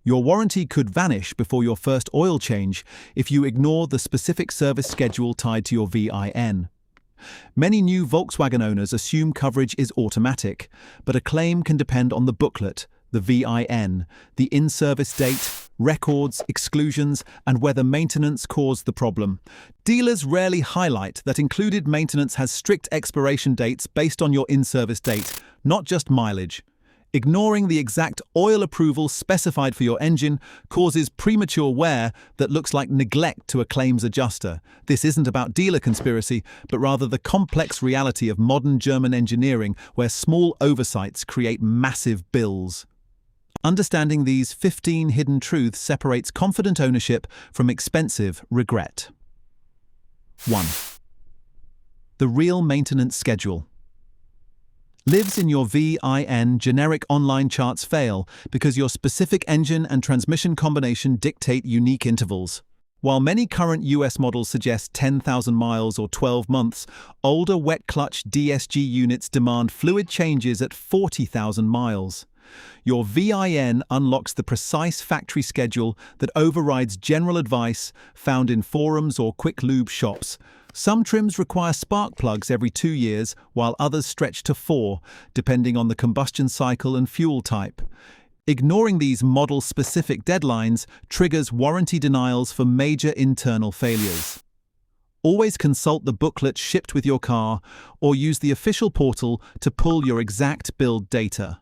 Your warranty could vanish before your first oil change if you ignore the specific service schedule tied to your VIN. Many new Volkswagen owners assume coverage is automatic, but a claim can depend on the booklet, the VIN, the in-service date, records, exclusions, and whether maintenance caused the problem. Dealers rarely highlight that included maintenance has strict expiration dates based on your in-service date, not just mileage. Ignoring the exact oil approval specified for your engine causes premature wear that looks like neglect to a claims adjuster. This isn't about dealer conspiracy, but rather the complex reality of modern German engineering where small oversights create massive bills. Understanding these 15 hidden truths separates confident ownership from expensive regret. 1. The real maintenance schedule. Lives in your VIN generic online charts fail because your specific engine and transmission combination dictate unique intervals. While many current US models suggest 10,000 miles or 12 months, older wet clutch DSG units demand fluid changes at 40,000 miles. Your VIN unlocks the precise factory schedule that overrides general advice found in forums or quick lube shops. Some trims require spark plugs every 2 years, while others stretch to 4, depending on the combustion cycle and fuel type. Ignoring these model-specific deadlines triggers warranty denials for major internal failures. Always consult the booklet shipped with your car or use the official portal to pull your exact build data.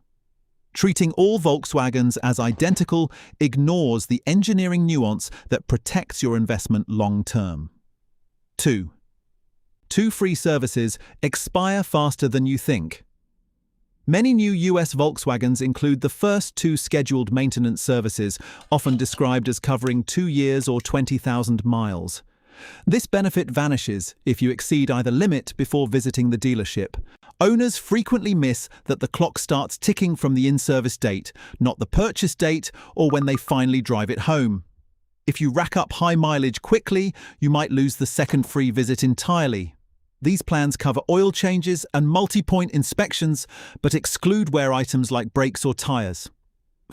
Treating all Volkswagens as identical ignores the engineering nuance that protects your investment long-term. 2. 2 free services expire faster than you think. Many new US Volkswagens include the first 2 scheduled maintenance services, often described as covering 2 years or 20,000 miles. This benefit vanishes if you exceed either limit before visiting the dealership. Owners frequently miss that the clock starts ticking from the in-service date, not the purchase date or when they finally drive it home. If you rack up high mileage quickly, you might lose the second free visit entirely. These plans cover oil changes and multi-point inspections, but exclude wear items like brakes or tires.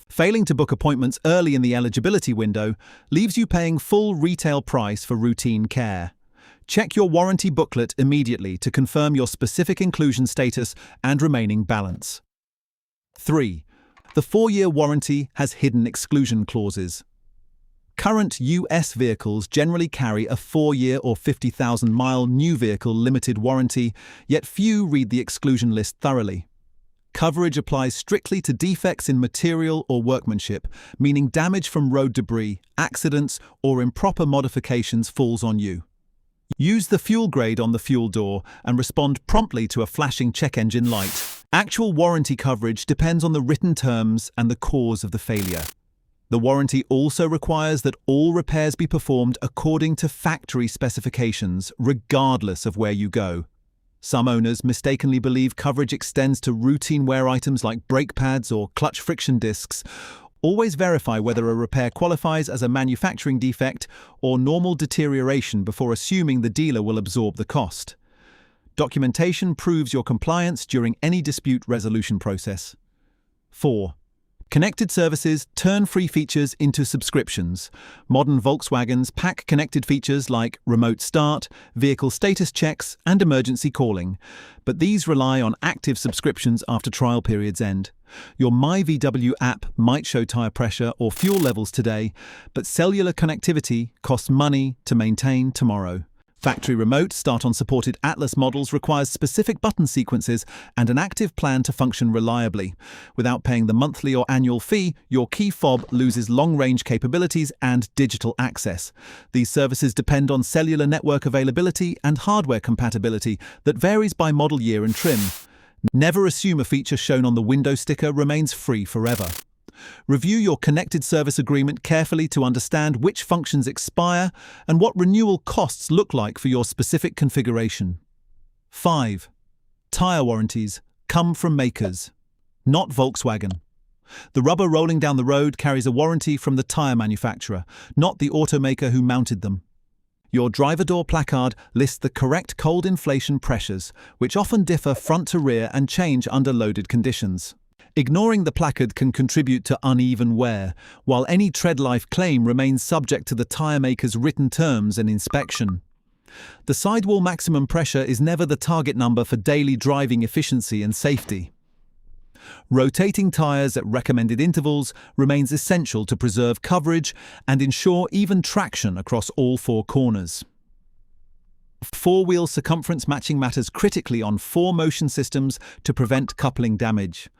Failing to book appointments early in the eligibility window leaves you paying full retail price for routine care. Check your warranty booklet immediately to confirm your specific inclusion status and remaining balance. 3. The 4-year warranty has hidden exclusion clauses. Current US vehicles generally carry a 4-year or 50,000-mile new vehicle limited warranty, yet few read the exclusion list thoroughly. Coverage applies strictly to defects in material or workmanship, meaning damage from road debris, accidents, or improper modifications falls on you. Use the fuel grade on the fuel door and respond promptly to a flashing check engine light. Actual warranty coverage depends on the written terms and the cause of the failure. The warranty also requires that all repairs be performed according to factory specifications, regardless of where you go. Some owners mistakenly believe coverage extends to routine wear items like brake pads or clutch friction discs. Always verify whether a repair qualifies as a manufacturing defect or normal deterioration before assuming the dealer will absorb the cost. Documentation proves your compliance during any dispute resolution process. 4. Connected services turn free features into subscriptions. Modern Volkswagens pack connected features like remote start, vehicle status checks, and emergency calling. But these rely on active subscriptions after trial periods end. Your MyVW app might show tire pressure or fuel levels today, but cellular connectivity costs money to maintain tomorrow. Factory Remote Start on supported Atlas models requires specific button sequences and an active plan to function reliably. Without paying the monthly or annual fee, your key fob loses long-range capabilities and digital access. These services depend on cellular network availability and hardware compatibility that varies by model year and trim. Never assume a feature shown on the window sticker remains free forever. Review your connected service agreement carefully to understand which functions expire and what renewal costs look like for your specific configuration. 5. Tire warranties come from makers, not Volkswagen. The rubber rolling down the road carries a warranty from the tire manufacturer, not the automaker who mounted them. Your driver door placard lists the correct cold inflation pressures, which often differ front to rear and change under loaded conditions. Ignoring the placard can contribute to uneven wear, while any tread life claim remains subject to the tyre maker's written terms and inspection. The sidewall maximum pressure is never the target number for daily driving efficiency and safety. Rotating tyres at recommended intervals remains essential to preserve coverage and ensure even traction across all four corners. Four-wheel circumference matching matters critically on four motion systems to prevent coupling damage.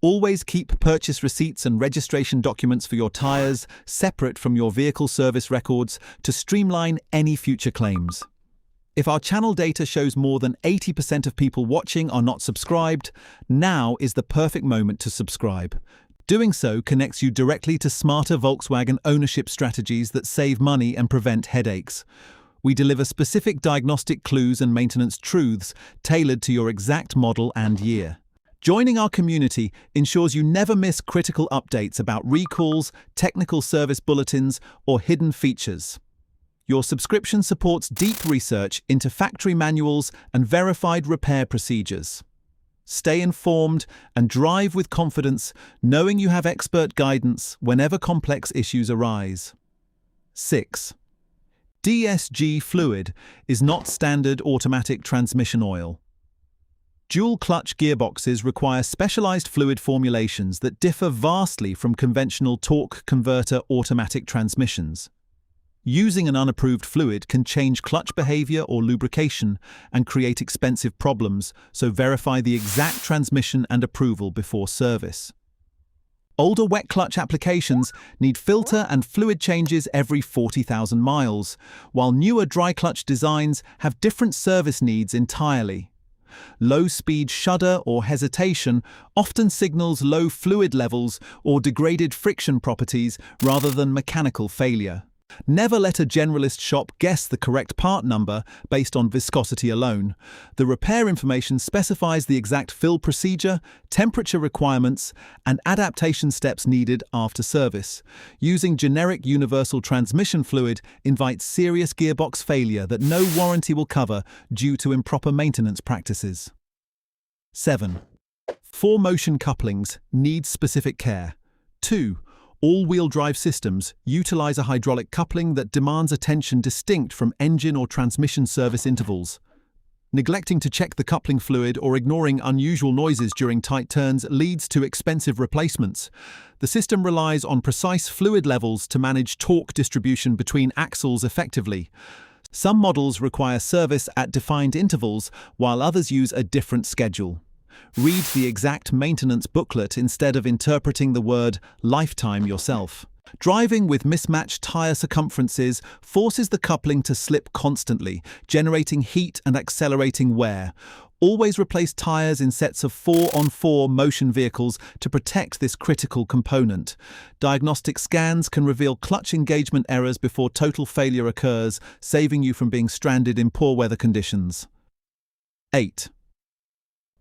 Always keep purchase receipts and registration documents for your tyres separate from your vehicle service records to streamline any future claims. If our channel data shows more than 80% of people watching are not subscribed, now is the perfect moment to subscribe. Doing so connects you directly to smarter Volkswagen ownership strategies that save money and prevent headaches. We deliver specific diagnostic clues and maintenance truths tailored to your exact model and year. Joining our community ensures you never miss critical updates about recalls, technical service bulletins, or hidden features. Your subscription supports deep research into factory manuals and verified repair procedures. Stay informed and drive with confidence, knowing you have expert guidance whenever complex issues arise. 6. DSG fluid is not standard automatic transmission oil. Dual-clutch gearboxes require specialized fluid formulations that differ vastly from conventional torque converter automatic transmissions. Using an unapproved fluid can change clutch behavior or lubrication and create expensive problems, so verify the exact transmission and approval before service. Older wet clutch applications need filter and fluid changes every 40,000 miles, while newer dry clutch designs have different service needs entirely. Low-speed shudder or hesitation often signals low fluid levels or degraded friction properties rather than mechanical failure. Never let a generalist shop guess the correct part number based on viscosity alone. The repair information specifies the exact fill procedure, temperature requirements, and adaptation steps needed after service. Using generic universal transmission fluid invites serious gearbox failure that no warranty will cover due to improper maintenance practices. 7. Four-motion couplings need specific care. 2. All-wheel drive systems utilize a hydraulic coupling that demands attention distinct from engine or transmission service intervals. Neglecting to check the coupling fluid or ignoring unusual noises during tight turns leads to expensive replacements. The system relies on precise fluid levels to manage torque distribution between axles effectively. Some models require service at defined intervals, while others use a different schedule. Read the exact maintenance booklet instead of interpreting the word lifetime yourself. Driving with mismatched tire circumferences forces the coupling to slip constantly, generating heat and accelerating wear. Always replace tires in sets of 4-on-4 motion vehicles to protect this critical component. Diagnostic scans can reveal clutch engagement errors before total failure occurs, saving you from being stranded in poor weather conditions. 8.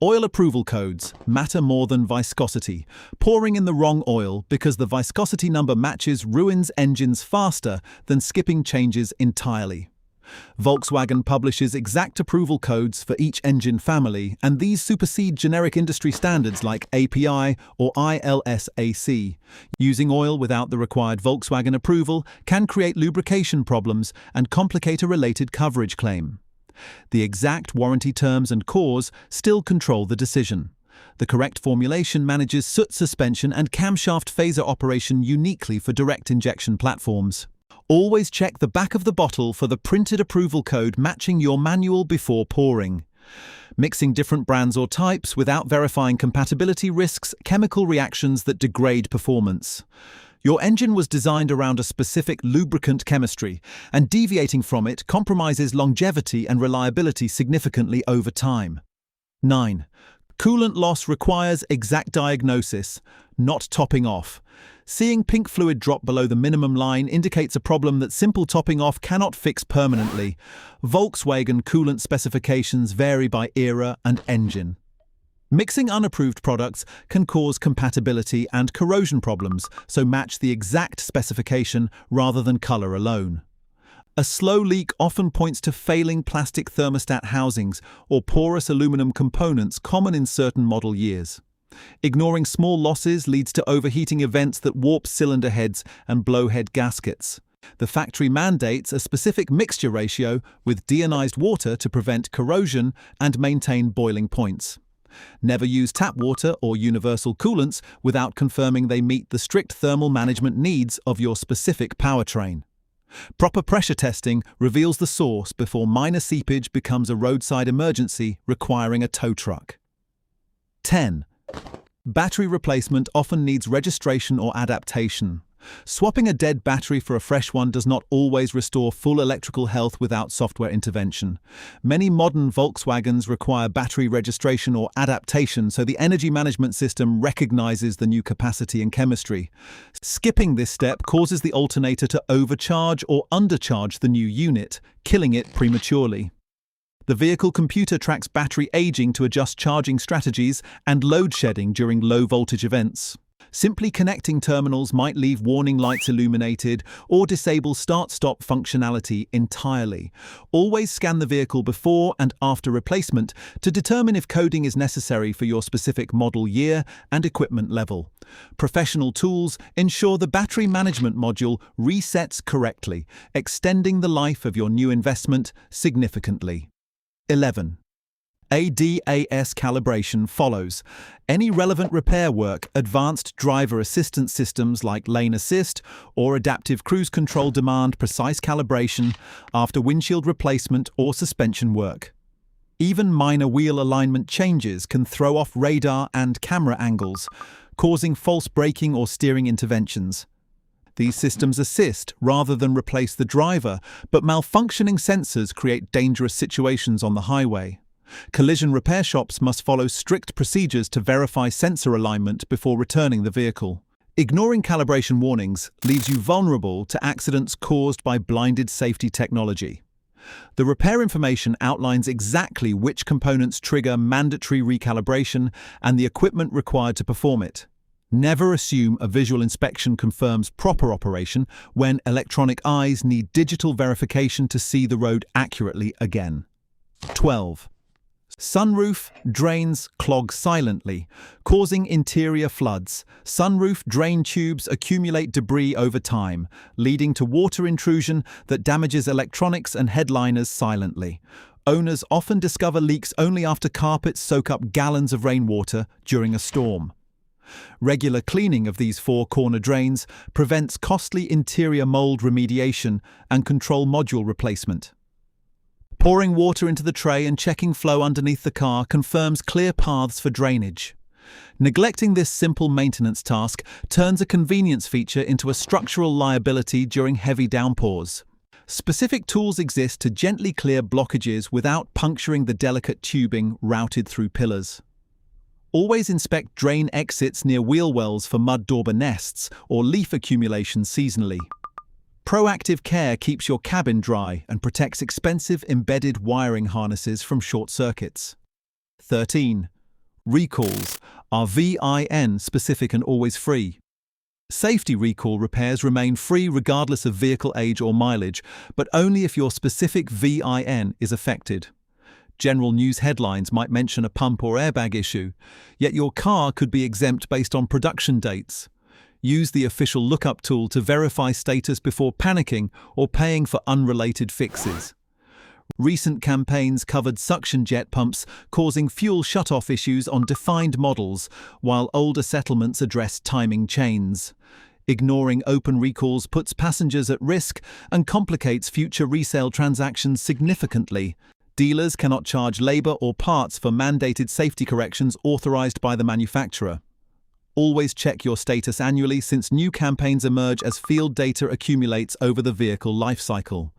Oil approval codes matter more than viscosity. Pouring in the wrong oil because the viscosity number matches ruins engines faster than skipping changes entirely. Volkswagen publishes exact approval codes for each engine family, and these supersede generic industry standards like API or ILSAC. Using oil without the required Volkswagen approval can create lubrication problems and complicate a related coverage claim. The exact warranty terms and cause still control the decision. The correct formulation manages soot suspension and camshaft phaser operation uniquely for direct injection platforms. Always check the back of the bottle for the printed approval code matching your manual before pouring. Mixing different brands or types without verifying compatibility risks chemical reactions that degrade performance. Your engine was designed around a specific lubricant chemistry, and deviating from it compromises longevity and reliability significantly over time. 9. Coolant loss requires exact diagnosis, not topping off. Seeing pink fluid drop below the minimum line indicates a problem that simple topping off cannot fix permanently. Volkswagen coolant specifications vary by era and engine. Mixing unapproved products can cause compatibility and corrosion problems, so match the exact specification rather than color alone. A slow leak often points to failing plastic thermostat housings or porous aluminum components common in certain model years. Ignoring small losses leads to overheating events that warp cylinder heads and blow head gaskets. The factory mandates a specific mixture ratio with deionized water to prevent corrosion and maintain boiling points. Never use tap water or universal coolants without confirming they meet the strict thermal management needs of your specific powertrain. Proper pressure testing reveals the source before minor seepage becomes a roadside emergency requiring a tow truck. 10. Battery replacement often needs registration or adaptation. Swapping a dead battery for a fresh one does not always restore full electrical health without software intervention. Many modern Volkswagens require battery registration or adaptation so the energy management system recognizes the new capacity and chemistry. Skipping this step causes the alternator to overcharge or undercharge the new unit, killing it prematurely. The vehicle computer tracks battery aging to adjust charging strategies and load shedding during low-voltage events. Simply connecting terminals might leave warning lights illuminated or disable start-stop functionality entirely. Always scan the vehicle before and after replacement to determine if coding is necessary for your specific model year and equipment level. Professional tools ensure the battery management module resets correctly, extending the life of your new investment significantly. 11. ADAS calibration follows. Any relevant repair work, advanced driver assistance systems like lane assist or adaptive cruise control demand precise calibration after windshield replacement or suspension work. Even minor wheel alignment changes can throw off radar and camera angles, causing false braking or steering interventions. These systems assist rather than replace the driver, but malfunctioning sensors create dangerous situations on the highway. Collision repair shops must follow strict procedures to verify sensor alignment before returning the vehicle. Ignoring calibration warnings leaves you vulnerable to accidents caused by blinded safety technology. The repair information outlines exactly which components trigger mandatory recalibration and the equipment required to perform it. Never assume a visual inspection confirms proper operation when electronic eyes need digital verification to see the road accurately again. 12. Sunroof drains clog silently, causing interior floods. Sunroof drain tubes accumulate debris over time, leading to water intrusion that damages electronics and headliners silently. Owners often discover leaks only after carpets soak up gallons of rainwater during a storm. Regular cleaning of these four-corner drains prevents costly interior mold remediation and control module replacement. Pouring water into the tray and checking flow underneath the car confirms clear paths for drainage. Neglecting this simple maintenance task turns a convenience feature into a structural liability during heavy downpours. Specific tools exist to gently clear blockages without puncturing the delicate tubing routed through pillars. Always inspect drain exits near wheel wells for mud dauber nests or leaf accumulation seasonally. Proactive care keeps your cabin dry and protects expensive embedded wiring harnesses from short circuits. 13. Recalls are VIN specific and always free. Safety recall repairs remain free regardless of vehicle age or mileage, but only if your specific VIN is affected. General news headlines might mention a pump or airbag issue, yet your car could be exempt based on production dates. Use the official lookup tool to verify status before panicking or paying for unrelated fixes. Recent campaigns covered suction jet pumps causing fuel shutoff issues on defined models, while older settlements addressed timing chains. Ignoring open recalls puts passengers at risk and complicates future resale transactions significantly. Dealers cannot charge labor or parts for mandated safety corrections authorized by the manufacturer. Always check your status annually since new campaigns emerge as field data accumulates over the vehicle lifecycle.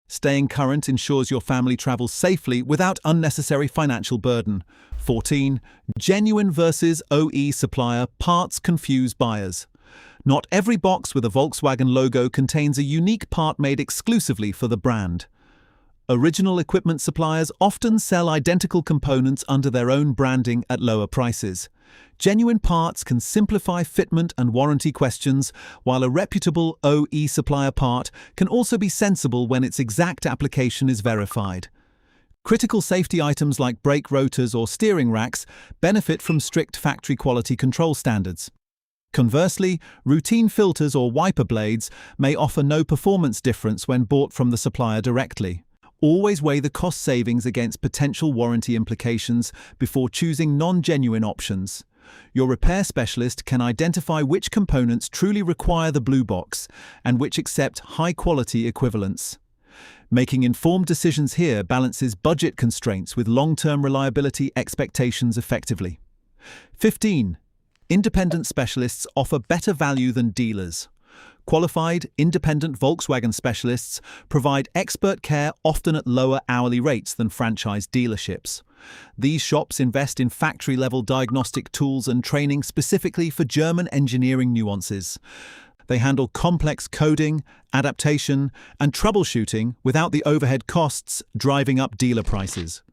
Staying current ensures your family travels safely without unnecessary financial burden. 14. Genuine versus OE supplier parts confuse buyers. Not every box with a Volkswagen logo contains a unique part made exclusively for the brand. Original equipment suppliers often sell identical components under their own branding at lower prices. Genuine parts can simplify fitment and warranty questions, while a reputable OE supplier part can also be sensible when its exact application is verified. Critical safety items like brake rotors or steering racks benefit from strict factory quality control standards. Conversely, routine filters or wiper blades may offer no performance difference when bought from the supplier directly. Always weigh the cost savings against potential warranty implications before choosing non-genuine options. Your repair specialist can identify which components truly require the blue box and which accept high-quality equivalents. Making informed decisions here balances budget constraints with long-term reliability expectations effectively. 15. Independent specialists offer better value than dealers. Qualified, independent Volkswagen specialists provide expert care often at lower hourly rates than franchise dealerships. These shops invest in factory-level diagnostic tools and training specifically for German engineering nuances. They handle complex coding, adaptation, and troubleshooting without the overhead costs driving up dealer prices.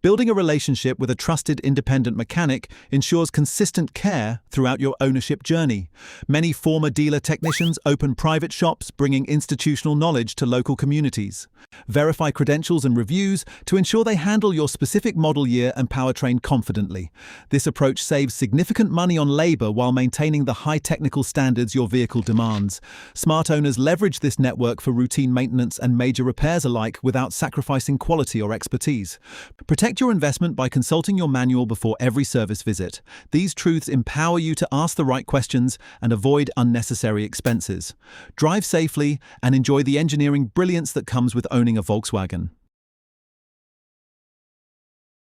Building a relationship with a trusted independent mechanic ensures consistent care throughout your ownership journey. Many former dealer technicians open private shops, bringing institutional knowledge to local communities. Verify credentials and reviews to ensure they handle your specific model year and powertrain confidently. This approach saves significant money on labor while maintaining the high technical standards your vehicle demands. Smart owners leverage this network for routine maintenance and major repairs alike without sacrificing quality or expertise. Protect your investment by consulting your manual before every service visit. These truths empower you to ask the right questions and avoid unnecessary expenses. Drive safely and enjoy the engineering brilliance that comes with owning a Volkswagen.